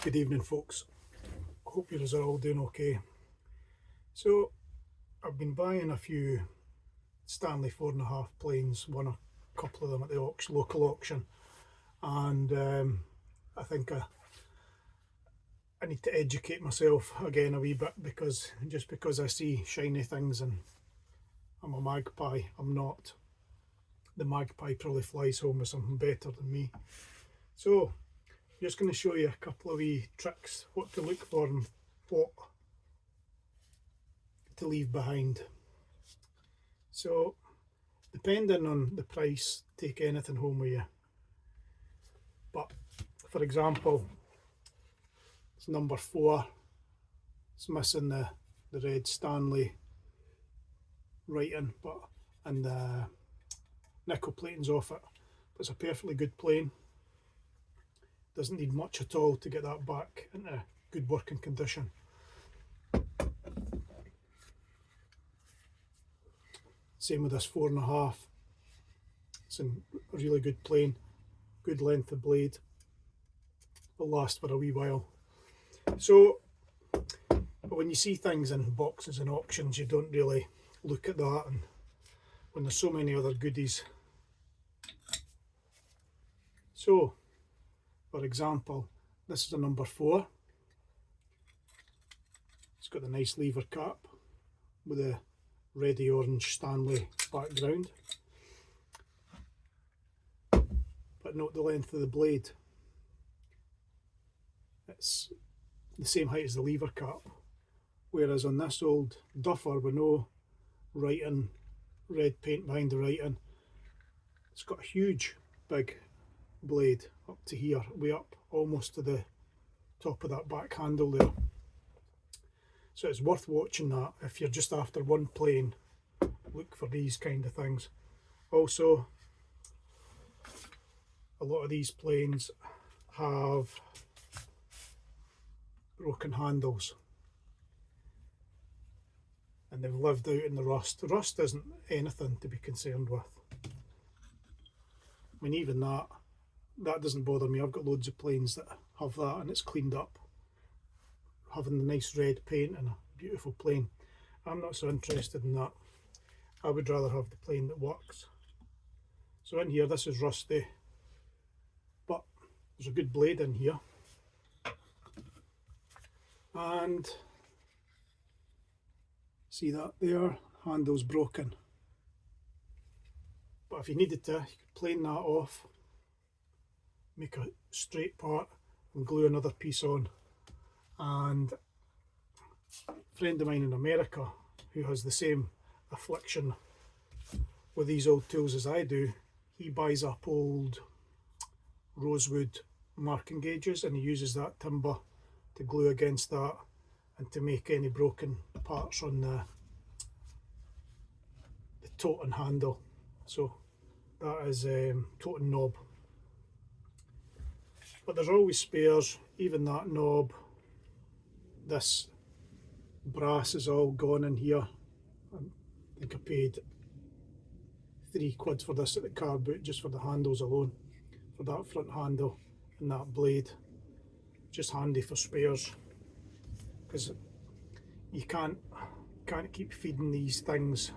Good evening, folks. Hope you're all doing okay. So, I've been buying a few Stanley 4.5 planes, won a couple of them at the local auction, and I think I need to educate myself again a wee bit, because just because I see shiny things and I'm a magpie, I'm not. The magpie probably flies home with something better than me. So, I'm just going to show you a couple of wee tricks, what to look for and what to leave behind. So, depending on the price, take anything home with you. But for example, it's number 4. It's missing the red Stanley writing, and the nickel plating's off it. But it's a perfectly good plane. Doesn't need much at all to get that back into good working condition. Same with this 4.5. It's in a really good plane, good length of blade. Will last for a wee while. So, but when you see things in boxes and auctions, you don't really look at that, and when there's so many other goodies. So, for example, this is a number 4. It's got a nice lever cap with a reddy orange Stanley background. But note the length of the blade. It's the same height as the lever cap, whereas on this old duffer with no writing, red paint behind the writing, it's got a huge big blade up to here, way up almost to the top of that back handle there. So it's worth watching that if you're just after one plane. Look for these kind of things. Also, a lot of these planes have broken handles and they've lived out in the rust. Rust isn't anything to be concerned with. I mean, even that doesn't bother me. I've got loads of planes that have that and it's cleaned up, having the nice red paint and a beautiful plane. I'm not so interested in that. I would rather have the plane that works. So in here, this is rusty, but there's a good blade in here. And see that there, handle's broken. But if you needed to, you could plane that off, make a straight part and glue another piece on. And a friend of mine in America who has the same affliction with these old tools as I do, he buys up old rosewood marking gauges and he uses that timber to glue against that and to make any broken parts on the totem handle. So that is totem knob. But there's always spares, even that knob. This brass is all gone in here. I think I paid £3 for this at the car boot, just for the handles alone, for that front handle and that blade. Just handy for spares, because you can't keep feeding these things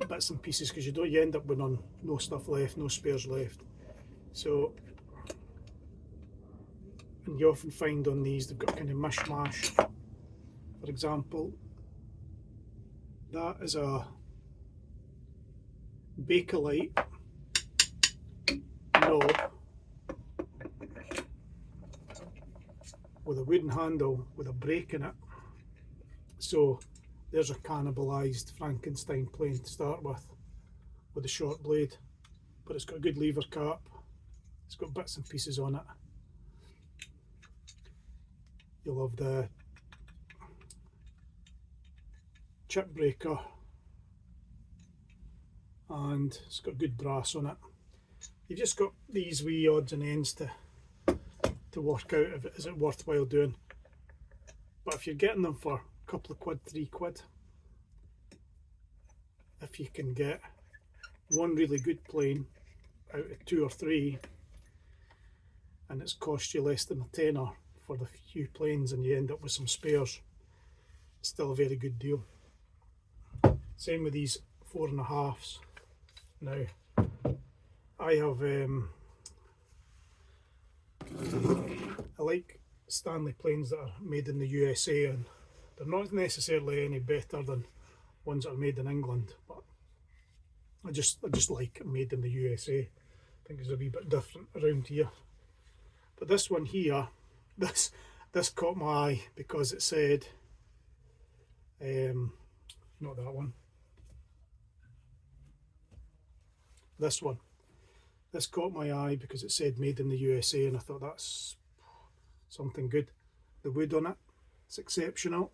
bits and pieces, because you end up with no stuff left, no spares left. So, and you often find on these they've got kind of mishmash. For example, that is a Bakelite knob with a wooden handle with a break in it. So there's a cannibalised Frankenstein plane to start with a short blade, but it's got a good lever cap, it's got bits and pieces on it. You'll have the chip breaker and it's got good brass on it. You've just got these wee odds and ends to work out if is it worthwhile doing. But if you're getting them for a couple of quid, £3, if you can get one really good plane out of 2 or 3, and it's cost you less than a tenner for the few planes, and you end up with some spares. It's still a very good deal. Same with these 4.5s. Now, I have I like Stanley planes that are made in the USA, and they're not necessarily any better than ones that are made in England, but I just like it made in the USA. I think it's a wee bit different around here. But this one here, this caught my eye because it said, not that one, this one. This caught my eye because it said made in the USA, and I thought that's something good. The wood on it, it's exceptional.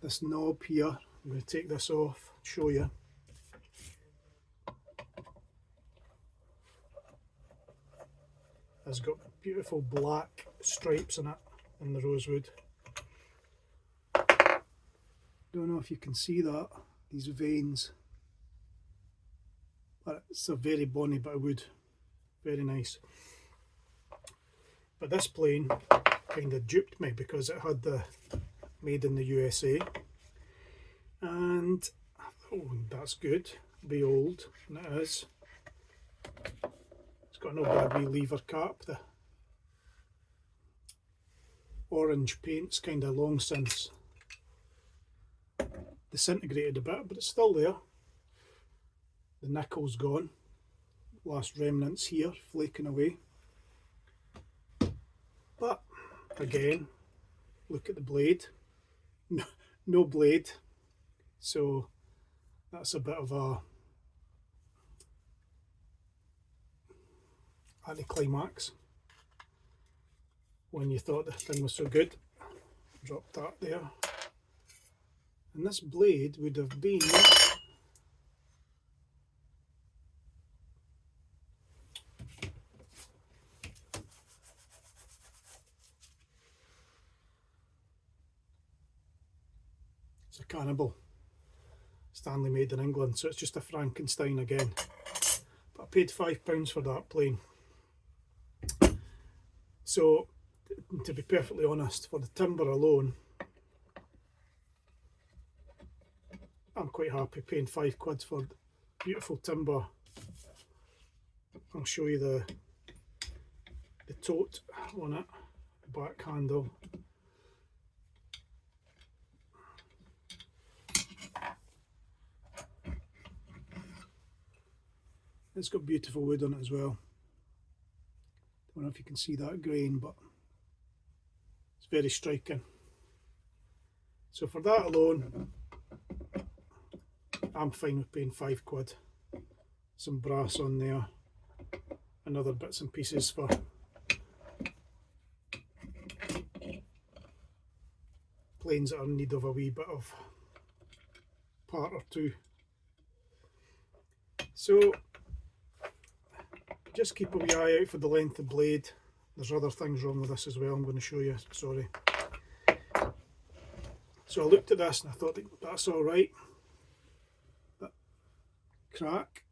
This knob here, I'm going to take this off, show you. It's got beautiful black stripes in it, in the rosewood. Don't know if you can see that, these veins. But it's a very bonny bit of wood, very nice. But this plane kind of duped me because it had the made in the USA, and oh, that's good, be old, and it is. It's got no bad wee lever cap. The orange paint's kind of long since disintegrated a bit, but it's still there. The nickel's gone, last remnants here flaking away. But again, look at the blade, no blade, so that's a bit of a anticlimax when you thought the thing was so good. Drop that there, and this blade would have been it's a Cannibal, Stanley made in England, so it's just a Frankenstein again. But I paid £5 for that plane. So, to be perfectly honest, for the timber alone, I'm quite happy paying £5 for beautiful timber. I'll show you the tote on it, the back handle. It's got beautiful wood on it as well. Don't know if you can see that grain, but it's very striking. So for that alone, I'm fine with paying £5. Some brass on there, and other bits and pieces for planes that are in need of a wee bit of part or two. So just keep a wee eye out for the length of blade. There's other things wrong with this as well, I'm going to show you, sorry. So I looked at this and I thought that's alright. But crack,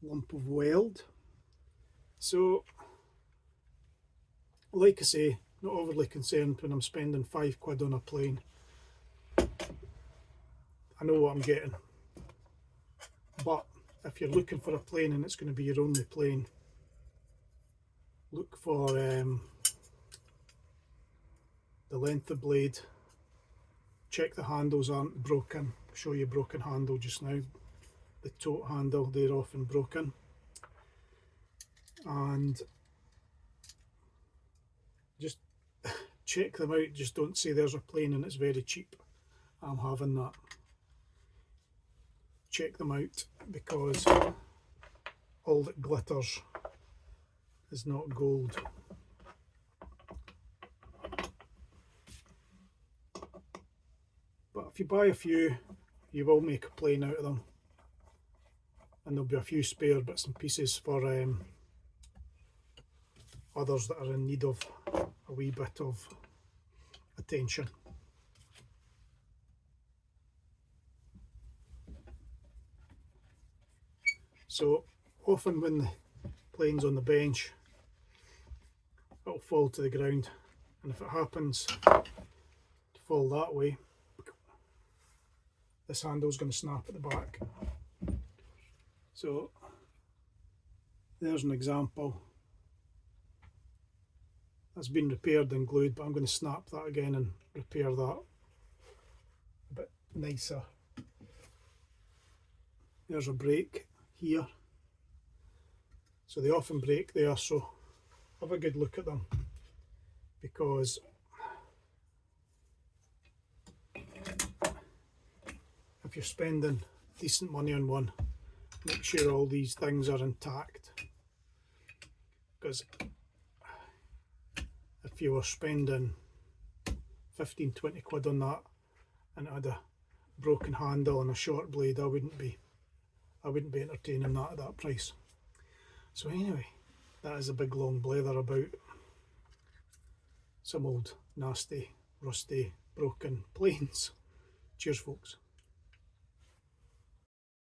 lump of weld. So like I say, not overly concerned when I'm spending £5 on a plane. I know what I'm getting. But if you're looking for a plane and it's going to be your only plane, look for the length of blade. Check the handles aren't broken. I'll show you a broken handle just now. The tote handle, they're often broken. And just check them out. Just don't say there's a plane and it's very cheap. I'm having that. Check them out, because all that glitters is not gold. But if you buy a few, you will make a plane out of them, and there'll be a few spare bits and pieces for others that are in need of a wee bit of attention. So often when the plane's on the bench, it'll fall to the ground, and if it happens to fall that way, this handle's going to snap at the back. So there's an example. That's been repaired and glued, but I'm going to snap that again and repair that a bit nicer. There's a break here. So they often break there, so have a good look at them, because if you're spending decent money on one, make sure all these things are intact, because if you were spending 15-20 quid on that and it had a broken handle and a short blade, I wouldn't be entertaining that at that price. So anyway, that is a big long blather about some old nasty rusty broken planes. Cheers folks.